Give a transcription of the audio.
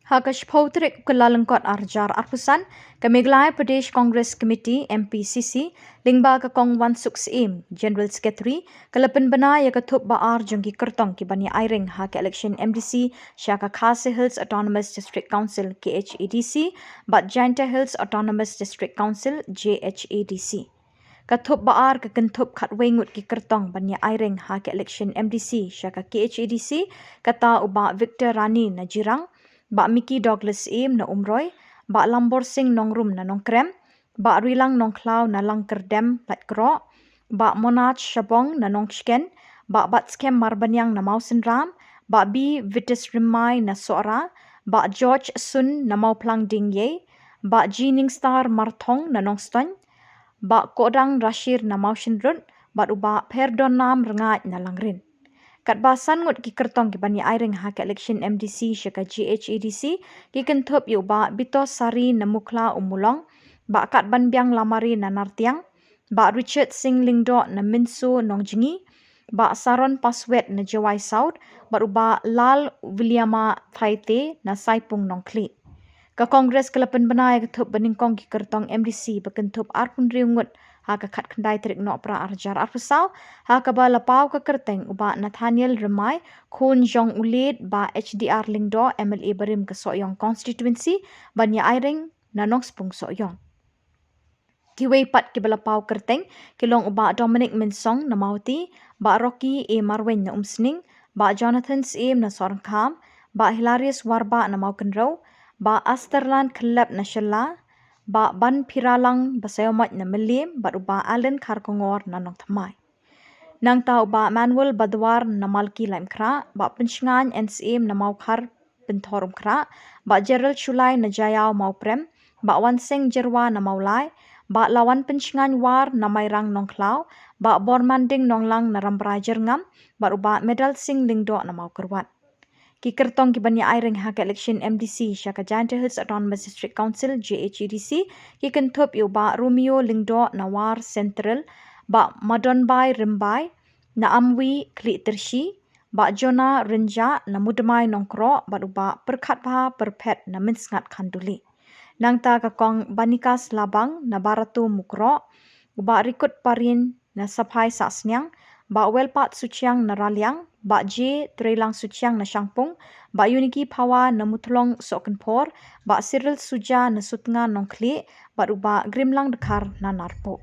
Hakash Pautrik Kulalangkot Arjar Arpusan, Kamiglai Pradesh Congress Committee MPCC, Lingba Kakong Wan Suks Im, General Secretary, Kalapan Bana Yakatup Baar Jungi Kertong Kibani Airing Hak Election MDC, Shaka Khasi Hills Autonomous District Council KHADC, Bat Jainta Hills Autonomous District Council JHADC. Katup Baar Kakentup Katwengut Ki Kertong Bani Airing Hak Election MDC, Shaka KHADC, Kata Uba Victor Rani Najirang, Bak Mickey Douglas Im na Umroy, Bak Lambor Sing Nongrum na Nongkrem, Bak Rilang Nongklau na Langkerdem Lat Kro, Bak Monach Shabong na Nongshken, Bak Batskem Marbanyang na Mausen Ram, Bak B Vitis Rimai na Sora, Bak George Sun na Mauplang Dingye, Bak Jining Star Martong na Nongston, Bak Kodang Rashir na Mausen Rut, Bak Uba Perdonam Rengat na Langrin. Kat basan ngut ki kertong ki bani airing hak election MDC syaka GHADC ki kentup yu ba Bitos Sari Namukla Umulong, ba kat banbiang lamari na Nartiang, ba Richard Singh Lingdo na Minsu Nongjingi, ba Saron Paswet na Jawai Saud, ba uba Lal Williama Thaite na Saipung Nongkli. Ka Kongres Kelapan Benai ketup beningkong ki kertong MDC berkentup arpun riungut haka kat kendai terik nok pra arjar arpusau haka ba lapau ke kerteng uba Nathaniel Remai Kun Jong Ulid ba HDR Lingdo MLA Berim ke Soyong constituency banya airing nanong sepung Soyong. Kiwei pat ki balapau kerteng kilong uba Dominic Minsong na Mauti ba Rocky A Marwen na Umsning ba Jonathan Sim na Sorangkam ba Hilarious Warba na Maukenro ba Asterland Kelab na Shella ba Ban Piralang Basayomat na Melim ba uba Allen Karkongor na Nongthamay. Nang tau ba Manuel Badwar na Malki Laimkra ba Pensngan NCM na Maukar Bentorum Kra ba Gerald Chulay na Jayao Mauprem ba Wanseng Jerwa na Maulay ba Lawan Pensngan War na Mayrang Nongklaw ba Bormanding Nonglang na Rambrai Jerngam ba uba Medal Sing Lingdo na Maukerwat. Ki kertong ki bani airing hak election MDC Shaka Jainta Hills Autonomous District Council JHADC ki kentup yu ba Romeo Lingdo na War Central ba Madonbai Rimbai na Amwi Kli Tershi ba Jona Renja na Mudamai Nongkro ba uba Perkatpa Perpet na Minsngat Khanduli. Nang ta kakong Banikas Labang na Baratu Mukro uba Rikut Parin na Sapai Sasnyang ba Welpat Suciang na Ralyang, ba J Trelang Suciang na Shangpung, ba Uniki Pawa na Mutlong Sokenpor, ba Cyril Suja na Sutnga Nongkli, ba uba Grimlang Dekar na Narpo.